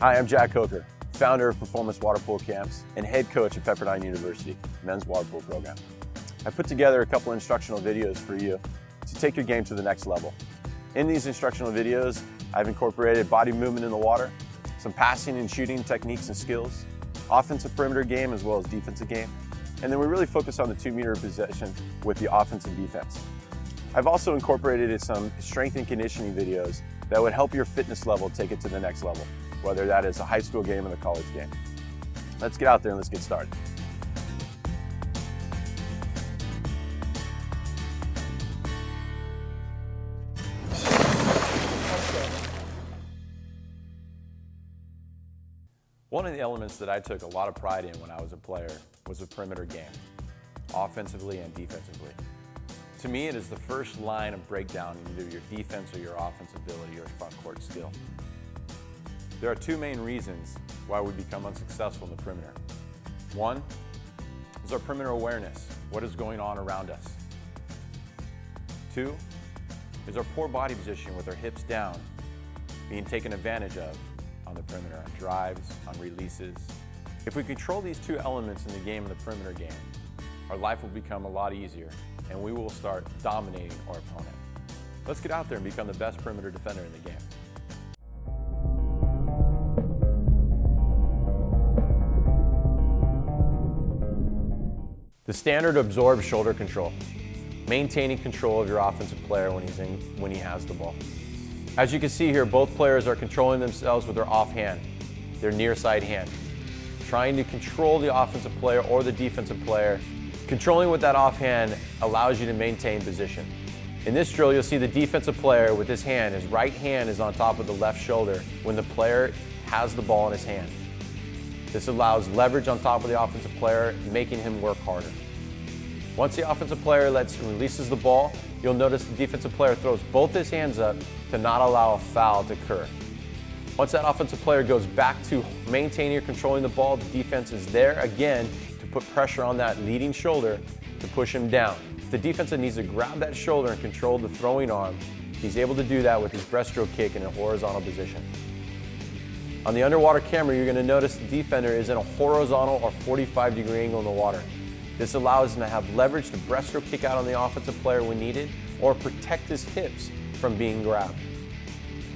Hi, I'm Jack Coker, founder of Performance Water Polo Camps and head coach at Pepperdine University men's water polo program. I put together a couple instructional videos for you to take your game to the next level. In these instructional videos, I've incorporated body movement in the water, some passing and shooting techniques and skills, offensive perimeter game as well as defensive game, and then we really focus on the 2-meter position with the offense and defense. I've also incorporated some strength and conditioning videos that would help your fitness level take it to the next level, whether that is a high school game or a college game. Let's get out there and let's get started. One of the elements that I took a lot of pride in when I was a player was the perimeter game, offensively and defensively. To me, it is the first line of breakdown in either your defense or your offense ability or front court skill. There are two main reasons why we become unsuccessful in the perimeter. One is our perimeter awareness, what is going on around us. Two is our poor body position with our hips down, being taken advantage of on the perimeter, on drives, on releases. If we control these two elements in the game, in the perimeter game, our life will become a lot easier and we will start dominating our opponent. Let's get out there and become the best perimeter defender in the game. The standard absorb shoulder control, maintaining control of your offensive player when he has the ball. As you can see here, both players are controlling themselves with their offhand, their near side hand, trying to control the offensive player or the defensive player. Controlling with that offhand allows you to maintain position. In this drill, you'll see the defensive player with his hand, his right hand is on top of the left shoulder when the player has the ball in his hand. This allows leverage on top of the offensive player, making him work harder. Once the offensive player releases the ball, you'll notice the defensive player throws both his hands up to not allow a foul to occur. Once that offensive player goes back to maintaining or controlling the ball, the defense is there again to put pressure on that leading shoulder to push him down. If the defense needs to grab that shoulder and control the throwing arm, he's able to do that with his breaststroke kick in a horizontal position. On the underwater camera, you're going to notice the defender is in a horizontal or 45-degree angle in the water. This allows him to have leverage to breaststroke kick out on the offensive player when needed or protect his hips from being grabbed.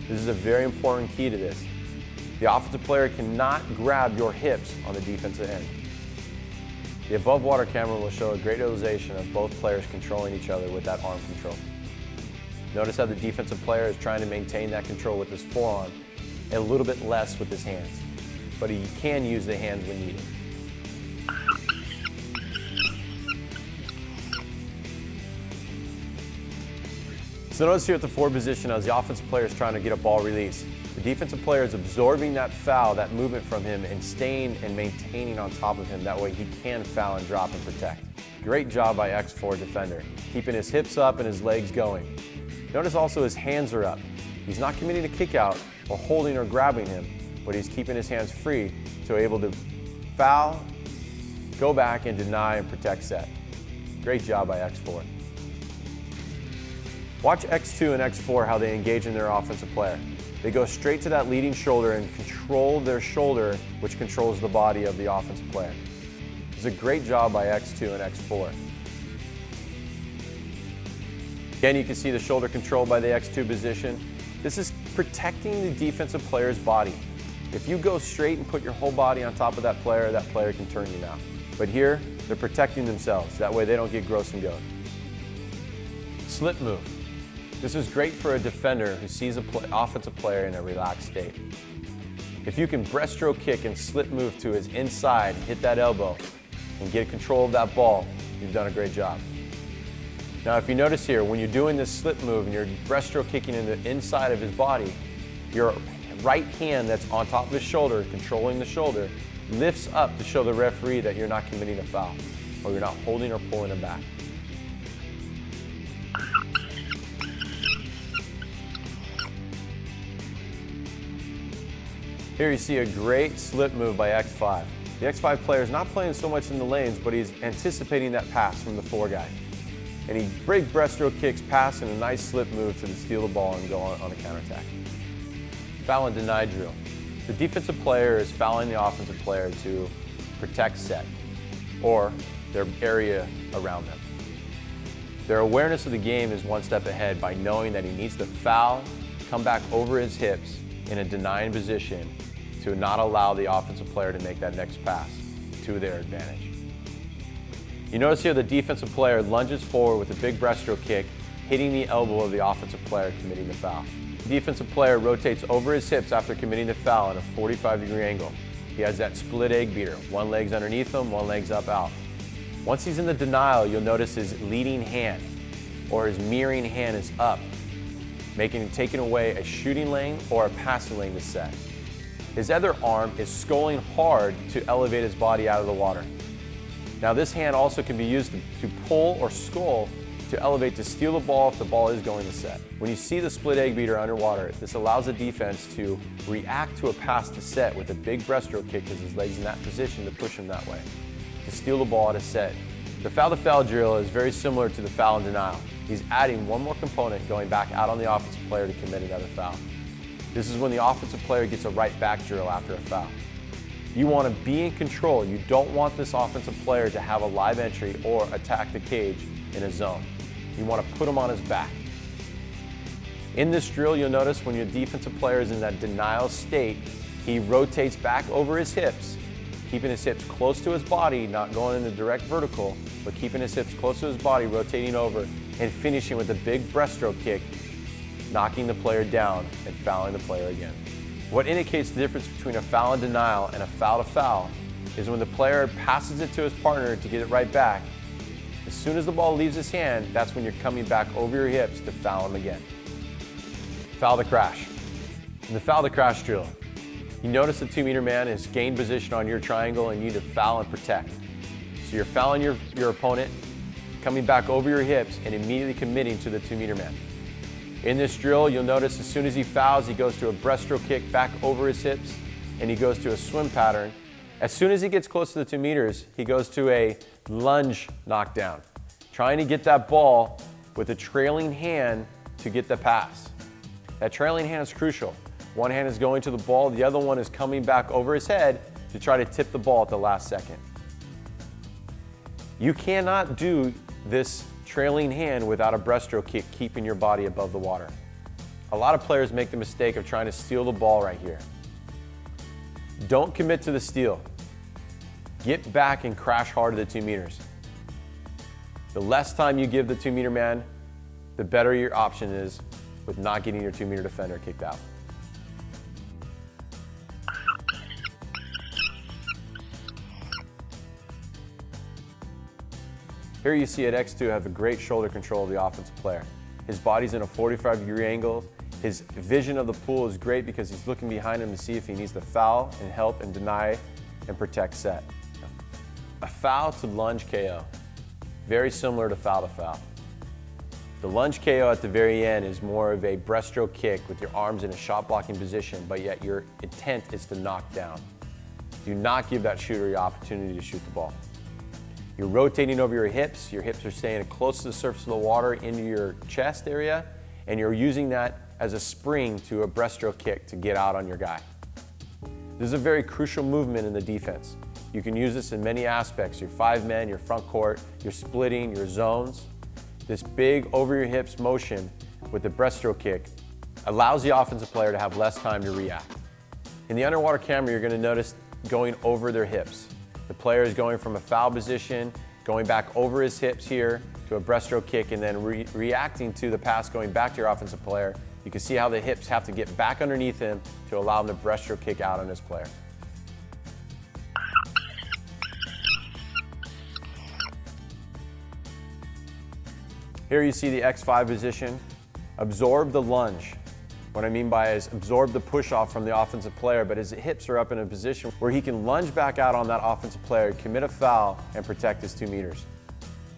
This is a very important key to this. The offensive player cannot grab your hips on the defensive end. The above water camera will show a great realization of both players controlling each other with that arm control. Notice how the defensive player is trying to maintain that control with his forearm and a little bit less with his hands, but he can use the hands when needed. So notice here at the forward position as the offensive player is trying to get a ball release. The defensive player is absorbing that foul, that movement from him, and staying and maintaining on top of him. That way he can foul and drop and protect. Great job by X4 defender, keeping his hips up and his legs going. Notice also his hands are up. He's not committing a kick out or holding or grabbing him, but he's keeping his hands free so able to foul, go back and deny and protect set. Great job by X4. Watch X2 and X4 how they engage in their offensive player. They go straight to that leading shoulder and control their shoulder, which controls the body of the offensive player. It's a great job by X2 and X4. Again, you can see the shoulder control by the X2 position. This is protecting the defensive player's body. If you go straight and put your whole body on top of that player can turn you now. But here, they're protecting themselves. That way they don't get gross and go. Slip move. This is great for a defender who sees an offensive player in a relaxed state. If you can breaststroke kick and slip move to his inside, hit that elbow, and get control of that ball, you've done a great job. Now if you notice here, when you're doing this slip move and you're breaststroke kicking in the inside of his body, your right hand that's on top of his shoulder, controlling the shoulder, lifts up to show the referee that you're not committing a foul, or you're not holding or pulling him back. Here you see a great slip move by X5. The X5 player is not playing so much in the lanes, but he's anticipating that pass from the 4 guy. And he big breaststroke kicks, pass, and a nice slip move to steal the ball and go on a counterattack. Fallon deny drill. The defensive player is fouling the offensive player to protect set, or their area around them. Their awareness of the game is one step ahead by knowing that he needs to foul, come back over his hips in a denying position to not allow the offensive player to make that next pass to their advantage. You notice here the defensive player lunges forward with a big breaststroke kick, hitting the elbow of the offensive player committing the foul. The defensive player rotates over his hips after committing the foul at a 45-degree angle. He has that split egg beater. One leg's underneath him, one leg's up out. Once he's in the denial, you'll notice his leading hand or his mirroring hand is up, taking away a shooting lane or a passing lane to set. His other arm is sculling hard to elevate his body out of the water. Now this hand also can be used to pull or scull to elevate to steal the ball if the ball is going to set. When you see the split egg beater underwater, this allows the defense to react to a pass to set with a big breaststroke kick because his leg's in that position to push him that way, to steal the ball at a set. The foul to foul drill is very similar to the foul in denial. He's adding one more component going back out on the offensive player to commit another foul. This is when the offensive player gets a right back drill after a foul. You want to be in control. You don't want this offensive player to have a live entry or attack the cage in a zone. You want to put him on his back. In this drill, you'll notice when your defensive player is in that denial state, he rotates back over his hips, keeping his hips close to his body, not going in the direct vertical, but keeping his hips close to his body, rotating over, and finishing with a big breaststroke kick, knocking the player down and fouling the player again. What indicates the difference between a foul in denial and a foul to foul is when the player passes it to his partner to get it right back. As soon as the ball leaves his hand, that's when you're coming back over your hips to foul him again. Foul to crash. In the foul to crash drill, you notice the 2-meter man has gained position on your triangle and you need to foul and protect. So you're fouling your opponent, coming back over your hips and immediately committing to the 2-meter man. In this drill, you'll notice as soon as he fouls, he goes to a breaststroke kick back over his hips and he goes to a swim pattern. As soon as he gets close to the 2 meters, he goes to a lunge knockdown, trying to get that ball with a trailing hand to get the pass. That trailing hand is crucial. One hand is going to the ball, the other one is coming back over his head to try to tip the ball at the last second. You cannot do this trailing hand without a breaststroke kick keeping your body above the water. A lot of players make the mistake of trying to steal the ball right here. Don't commit to the steal. Get back and crash hard to the 2 meters. The less time you give the 2-meter man, the better your option is with not getting your 2-meter defender kicked out. Here you see at X2 have a great shoulder control of the offensive player. His body's in a 45-degree angle. His vision of the pool is great because he's looking behind him to see if he needs to foul and help and deny and protect set. A foul to lunge KO, very similar to foul to foul. The lunge KO at the very end is more of a breaststroke kick with your arms in a shot blocking position, but yet your intent is to knock down. Do not give that shooter the opportunity to shoot the ball. You're rotating over your hips are staying close to the surface of the water into your chest area, and you're using that as a spring to a breaststroke kick to get out on your guy. This is a very crucial movement in the defense. You can use this in many aspects, your 5-men, your front court, your splitting, your zones. This big over your hips motion with the breaststroke kick allows the offensive player to have less time to react. In the underwater camera, you're going to notice going over their hips. The player is going from a foul position, going back over his hips here to a breaststroke kick, and then reacting to the pass going back to your offensive player. You can see how the hips have to get back underneath him to allow him to breaststroke kick out on his player. Here you see the X5 position. Absorb the lunge. What I mean by is absorb the push off from the offensive player, but his hips are up in a position where he can lunge back out on that offensive player, commit a foul, and protect his 2 meters.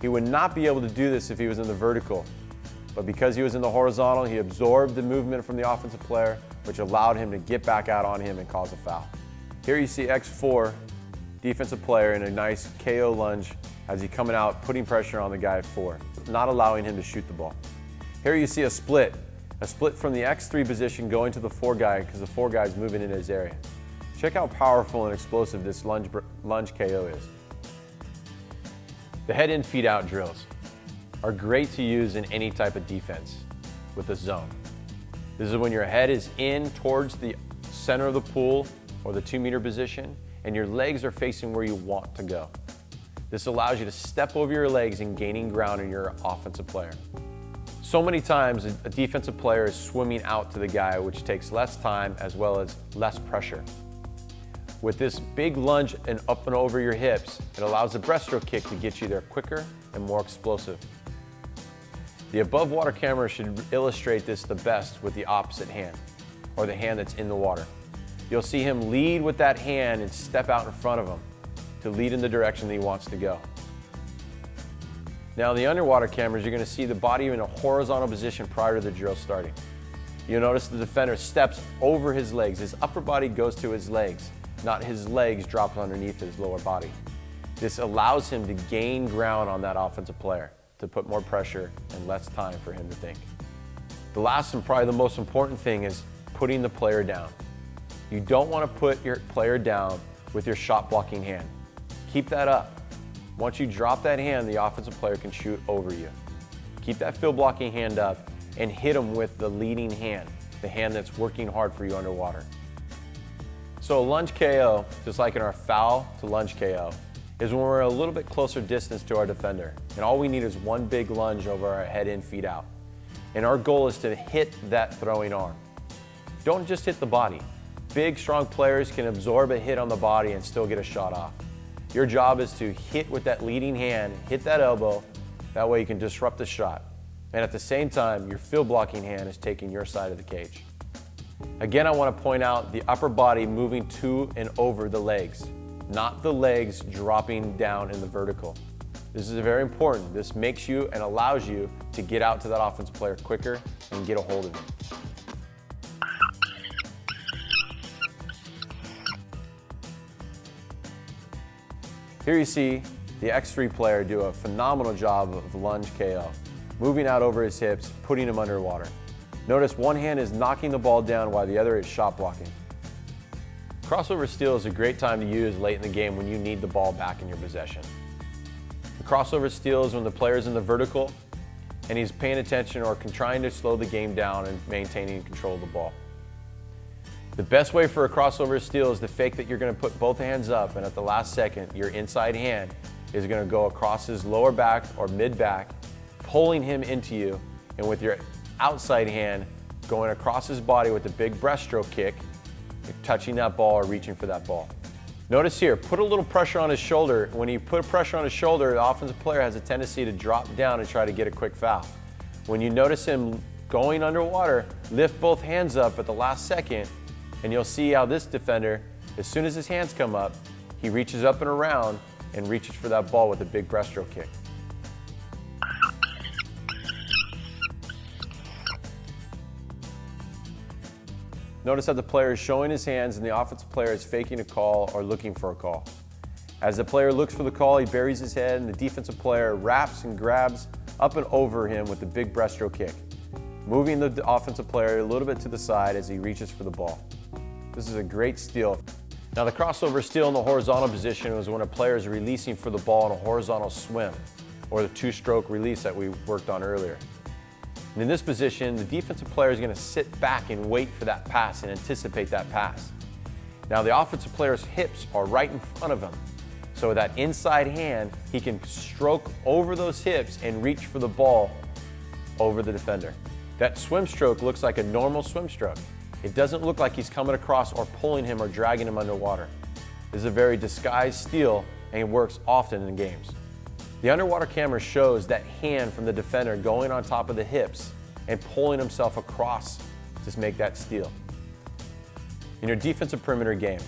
He would not be able to do this if he was in the vertical, but because he was in the horizontal, he absorbed the movement from the offensive player, which allowed him to get back out on him and cause a foul. Here you see X4, defensive player in a nice KO lunge as he's coming out, putting pressure on the guy at 4, not allowing him to shoot the ball. Here you see a split from the X3 position going to the 4 guy because the 4 guy is moving in his area. Check how powerful and explosive this lunge KO is. The head in, feet out drills are great to use in any type of defense with a zone. This is when your head is in towards the center of the pool or the 2-meter position and your legs are facing where you want to go. This allows you to step over your legs and gaining ground in your offensive player. So many times a defensive player is swimming out to the guy, which takes less time as well as less pressure. With this big lunge and up and over your hips, it allows the breaststroke kick to get you there quicker and more explosive. The above water camera should illustrate this the best with the opposite hand, or the hand that's in the water. You'll see him lead with that hand and step out in front of him to lead in the direction that he wants to go. Now, the underwater cameras, you're going to see the body in a horizontal position prior to the drill starting. You'll notice the defender steps over his legs. His upper body goes to his legs, not his legs drop underneath his lower body. This allows him to gain ground on that offensive player, to put more pressure and less time for him to think. The last and probably the most important thing is putting the player down. You don't want to put your player down with your shot blocking hand. Keep that up. Once you drop that hand, the offensive player can shoot over you. Keep that field blocking hand up and hit him with the leading hand, the hand that's working hard for you underwater. So a lunge KO, just like in our foul to lunge KO, is when we're a little bit closer distance to our defender. And all we need is one big lunge over our head in, feet out. And our goal is to hit that throwing arm. Don't just hit the body. Big, strong players can absorb a hit on the body and still get a shot off. Your job is to hit with that leading hand, hit that elbow, that way you can disrupt the shot. And at the same time, your field blocking hand is taking your side of the cage. Again, I want to point out the upper body moving to and over the legs, not the legs dropping down in the vertical. This is very important. This makes you and allows you to get out to that offensive player quicker and get a hold of him. Here you see the X3 player do a phenomenal job of lunge KO, moving out over his hips, putting him underwater. Notice one hand is knocking the ball down while the other is shot blocking. Crossover steal is a great time to use late in the game when you need the ball back in your possession. The crossover steal is when the player is in the vertical and he's paying attention or trying to slow the game down and maintaining control of the ball. The best way for a crossover steal is to fake that you're going to put both hands up, and at the last second, your inside hand is going to go across his lower back or mid back, pulling him into you, and with your outside hand going across his body with a big breaststroke kick, you're touching that ball or reaching for that ball. Notice here, put a little pressure on his shoulder. When you put pressure on his shoulder, the offensive player has a tendency to drop down and try to get a quick foul. When you notice him going underwater, lift both hands up at the last second, and you'll see how this defender, as soon as his hands come up, he reaches up and around and reaches for that ball with a big breaststroke kick. Notice how the player is showing his hands and the offensive player is faking a call or looking for a call. As the player looks for the call, he buries his head and the defensive player wraps and grabs up and over him with the big breaststroke kick, moving the offensive player a little bit to the side as he reaches for the ball. This is a great steal. Now the crossover steal in the horizontal position is when a player is releasing for the ball in a horizontal swim, or the two-stroke release that we worked on earlier. And in this position, the defensive player is going to sit back and wait for that pass and anticipate that pass. Now the offensive player's hips are right in front of him. So with that inside hand, he can stroke over those hips and reach for the ball over the defender. That swim stroke looks like a normal swim stroke. It doesn't look like he's coming across or pulling him or dragging him underwater. This is a very disguised steal and it works often in games. The underwater camera shows that hand from the defender going on top of the hips and pulling himself across to make that steal. In your defensive perimeter game,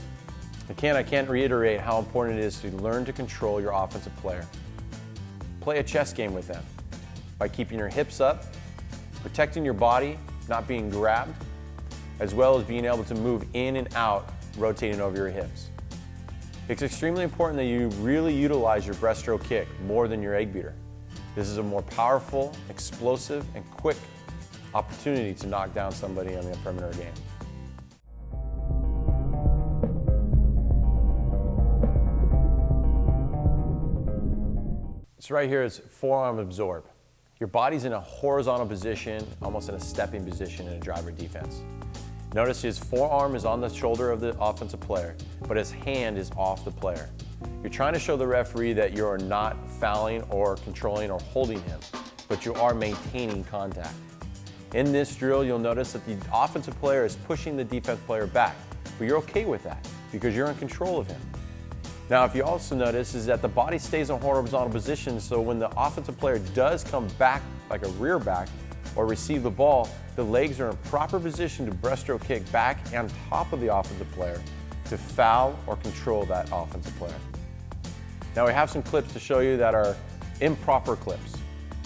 I can't reiterate how important it is to learn to control your offensive player. Play a chess game with them by keeping your hips up, protecting your body, not being grabbed, as well as being able to move in and out, rotating over your hips. It's extremely important that you really utilize your breaststroke kick more than your egg beater. This is a more powerful, explosive, and quick opportunity to knock down somebody on the perimeter game. right here is forearm absorb. Your body's in a horizontal position, almost in a stepping position in a driver defense. Notice his forearm is on the shoulder of the offensive player, but his hand is off the player. You're trying to show the referee that you are not fouling or controlling or holding him, but you are maintaining contact. In this drill, you'll notice that the offensive player is pushing the defense player back, but you're okay with that because you're in control of him. Now, if you also notice is that the body stays in horizontal position, so when the offensive player does come back like a rear back or receive the ball, the legs are in proper position to breaststroke kick back on top of the offensive player to foul or control that offensive player. Now we have some clips to show you that are improper clips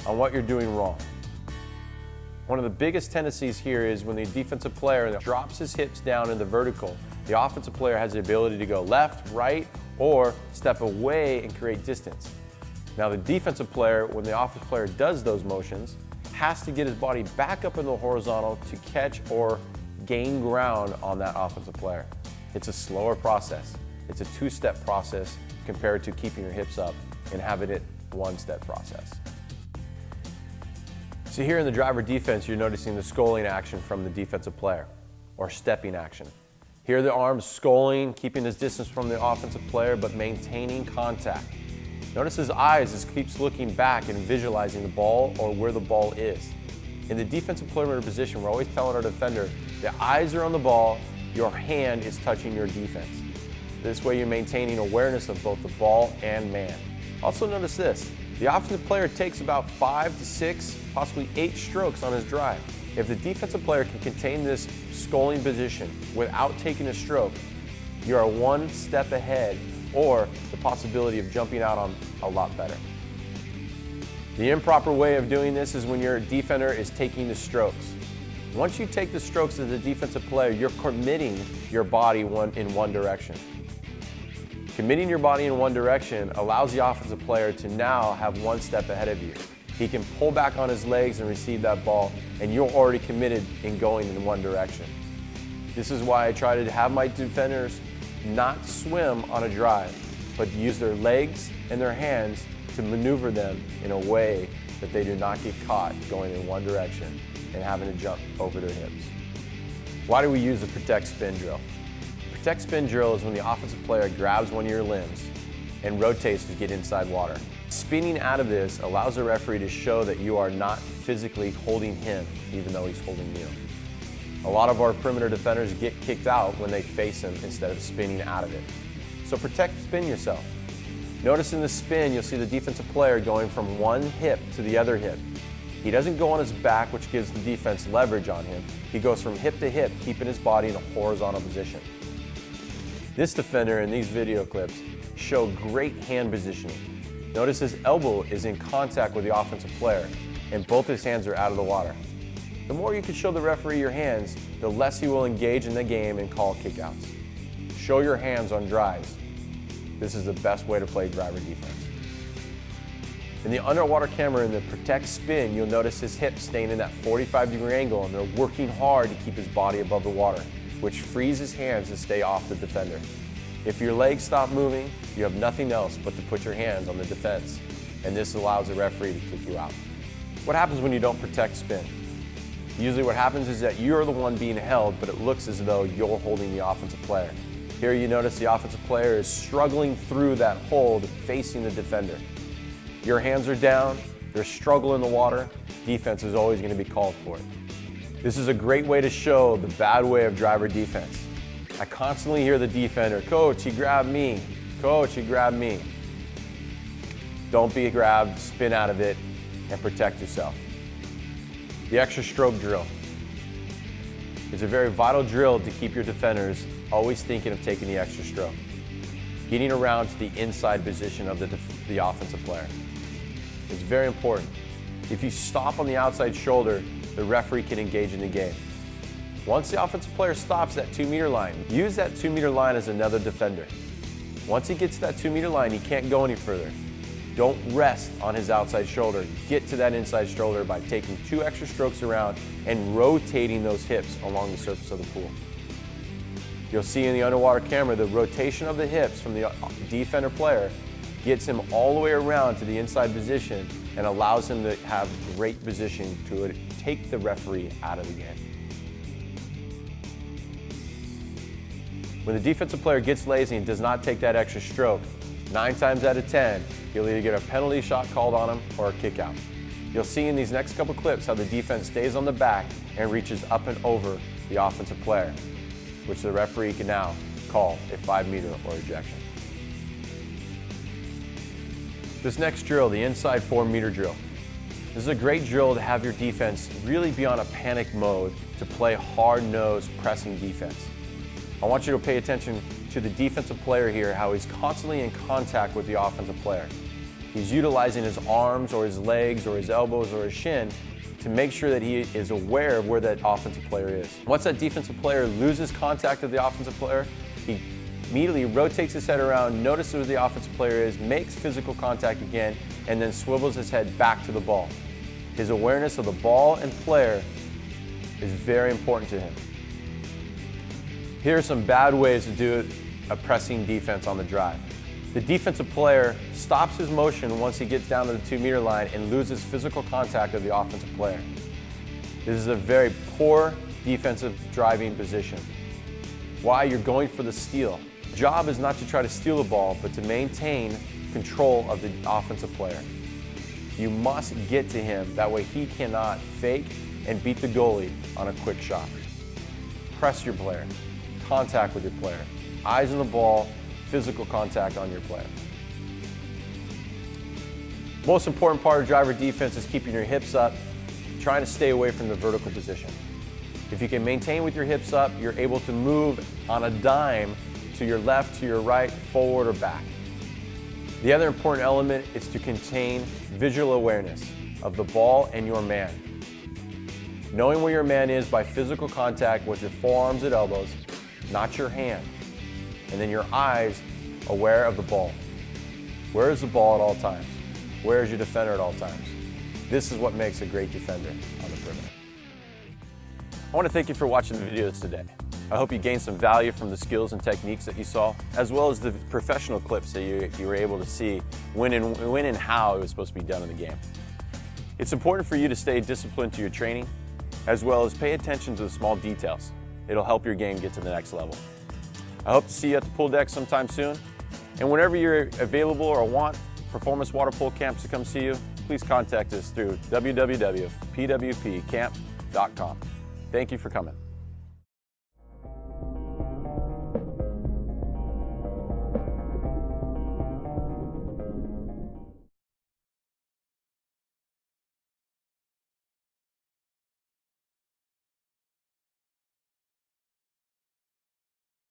on what you're doing wrong. One of the biggest tendencies here is when the defensive player drops his hips down in the vertical, the offensive player has the ability to go left, right, or step away and create distance. Now the defensive player, when the offensive player does those motions, has to get his body back up in the horizontal to catch or gain ground on that offensive player. It's a slower process. It's a two-step process compared to keeping your hips up and having it one-step process. So here in the driver defense, you're noticing the sculling action from the defensive player, or stepping action. Here the arms sculling, keeping his distance from the offensive player, but maintaining contact. Notice his eyes as keeps looking back and visualizing the ball or where the ball is. In the defensive perimeter position, we're always telling our defender, the eyes are on the ball, your hand is touching your defense. This way you're maintaining awareness of both the ball and man. Also notice this, the offensive player takes about 5 to 6, possibly 8 strokes on his drive. If the defensive player can contain this sculling position without taking a stroke, you are one step ahead or the possibility of jumping out on a lot better. The improper way of doing this is when your defender is taking the strokes. Once you take the strokes as a defensive player, you're committing your body in one direction. Committing your body in one direction allows the offensive player to now have one step ahead of you. He can pull back on his legs and receive that ball, and you're already committed in going in one direction. This is why I try to have my defenders not swim on a drive, but use their legs and their hands to maneuver them in a way that they do not get caught going in one direction and having to jump over their hips. Why do we use the protect spin drill? Protect spin drill is when the offensive player grabs one of your limbs and rotates to get inside water. Spinning out of this allows the referee to show that you are not physically holding him, even though he's holding you. A lot of our perimeter defenders get kicked out when they face him instead of spinning out of it. So protect spin yourself. Notice in the spin, you'll see the defensive player going from one hip to the other hip. He doesn't go on his back, which gives the defense leverage on him. He goes from hip to hip, keeping his body in a horizontal position. This defender in these video clips show great hand positioning. Notice his elbow is in contact with the offensive player and both his hands are out of the water. The more you can show the referee your hands, the less he will engage in the game and call kickouts. Show your hands on drives. This is the best way to play driver defense. In the underwater camera in the protect spin, you'll notice his hips staying in that 45-degree angle and they're working hard to keep his body above the water, which frees his hands to stay off the defender. If your legs stop moving, you have nothing else but to put your hands on the defense, and this allows the referee to kick you out. What happens when you don't protect spin? Usually what happens is that you're the one being held, but it looks as though you're holding the offensive player. Here you notice the offensive player is struggling through that hold facing the defender. Your hands are down, they're struggling in the water, defense is always going to be called for it. This is a great way to show the bad way of driver defense. I constantly hear the defender, "Coach, he grabbed me. Coach, he grabbed me." Don't be grabbed, spin out of it, and protect yourself. The extra stroke drill. It's a very vital drill to keep your defenders always thinking of taking the extra stroke. Getting around to the inside position of the offensive player. It's very important. If you stop on the outside shoulder, the referee can engage in the game. Once the offensive player stops that 2-meter line, use that 2-meter line as another defender. Once he gets to that 2-meter line, he can't go any further. Don't rest on his outside shoulder. Get to that inside shoulder by taking 2 extra strokes around and rotating those hips along the surface of the pool. You'll see in the underwater camera the rotation of the hips from the defender player gets him all the way around to the inside position and allows him to have great position to take the referee out of the game. When the defensive player gets lazy and does not take that extra stroke, 9 times out of 10, he'll either get a penalty shot called on him or a kick out. You'll see in these next couple clips how the defense stays on the back and reaches up and over the offensive player, which the referee can now call a 5-meter or ejection. This next drill, the inside 4-meter drill. This is a great drill to have your defense really be on a panic mode to play hard-nosed pressing defense. I want you to pay attention to the defensive player here, how he's constantly in contact with the offensive player. He's utilizing his arms or his legs or his elbows or his shin to make sure that he is aware of where that offensive player is. Once that defensive player loses contact with the offensive player, he immediately rotates his head around, notices where the offensive player is, makes physical contact again, and then swivels his head back to the ball. His awareness of the ball and player is very important to him. Here are some bad ways to do a pressing defense on the drive. The defensive player stops his motion once he gets down to the 2-meter line and loses physical contact of the offensive player. This is a very poor defensive driving position. Why? You're going for the steal. The job is not to try to steal the ball, but to maintain control of the offensive player. You must get to him, that way he cannot fake and beat the goalie on a quick shot. Press your player. Contact with your player. Eyes on the ball, physical contact on your player. Most important part of driver defense is keeping your hips up, trying to stay away from the vertical position. If you can maintain with your hips up, you're able to move on a dime to your left, to your right, forward, or back. The other important element is to contain visual awareness of the ball and your man. Knowing where your man is by physical contact with your forearms and elbows, not your hand. And then your eyes aware of the ball. Where is the ball at all times? Where is your defender at all times? This is what makes a great defender on the perimeter. I want to thank you for watching the videos today. I hope you gained some value from the skills and techniques that you saw, as well as the professional clips that you were able to see when and how it was supposed to be done in the game. It's important for you to stay disciplined to your training, as well as pay attention to the small details. It'll help your game get to the next level. I hope to see you at the pool deck sometime soon. And whenever you're available or want performance water polo camps to come see you, please contact us through www.pwpcamp.com. Thank you for coming.